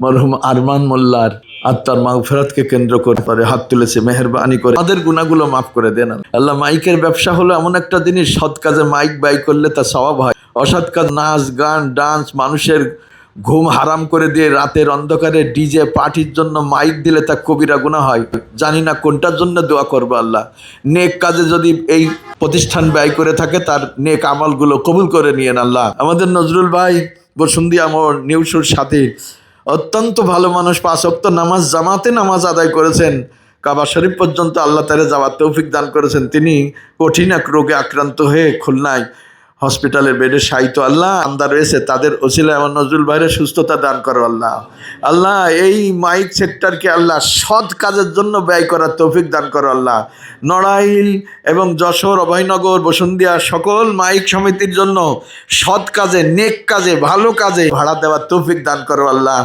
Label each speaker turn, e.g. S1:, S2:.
S1: মরহুম আরমান মোল্লার আত্মার মাগফিরাতকে কেন্দ্র করে হাত তুলেছে, মেহেরবানি করে আমাদের গুনাহগুলো মাফ করে দেন আল্লাহ। মাইকের ব্যবসা হলো এমন একটা জিনিস, সৎ কাজে মাইক ব্যয় করলে তা সওয়াব হয়, অসৎ কাজ নাচ গান ডান্স মানুষের ঘুম হারাম করে দিয়ে রাতের অন্ধকারে ডিজে পার্টির জন্য মাইক দিলে তা কবিরা গুনাহ হয়। জানি না কোনটার জন্য দোয়া করবো আল্লাহ। নেক কাজে যদি এই প্রতিষ্ঠান ব্যয় করে থাকে তার নেক আমলগুলো কবুল করে নিয়েন আল্লাহ। আমাদের নজরুল ভাই বসুন্দিয়া মোড় নিউসুর সাথে অত্যন্ত ভালো মানুষ, 5 ওয়াক্ত নামাজ জামাতে নামাজ আদায় করেছেন, কাবা শরীফ পর্যন্ত আল্লাহ তাআলা যাওয়ার তৌফিক দান করেছেন। তিনি কঠিন এক রোগে আক্রান্ত হয়ে খুলনায় হসপিটালের বেডে শায়িত। আল্লাহ আমদা রয়েছে, তাদের ওসিলায় আমার নজরুল ভাইয়ের সুস্থতা দান করো আল্লাহ। আল্লাহ এই মাইক সেক্টরকে আল্লাহ সৎ কাজের জন্য ব্যয় করার তৌফিক দান করো আল্লাহ। নড়াইল এবং যশোর, অভয়নগর, বসুন্ধিয়া সকল মাইক সমিতির জন্য সৎ কাজে, নেক কাজে, ভালো কাজে ভাড়া দেওয়ার তৌফিক দান করো আল্লাহ।